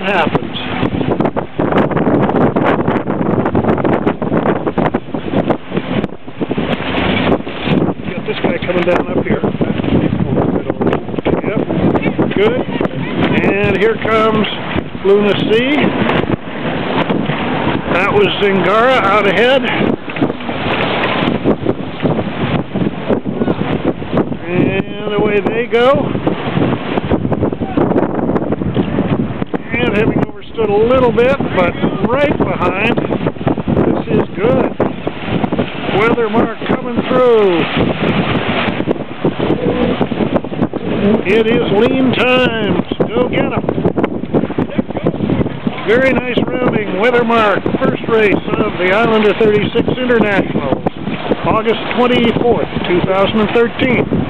happens. Got this guy coming down up here. Yep, good. And here comes Luna C. That was Zingara out ahead. And away they go. And having overstood a little bit, but right behind. This is good. Weathermark coming through. It is lean times. Go get 'em. Very nice rounding. Weathermark, first race of the Islander 36 Internationals, August 24th, 2013.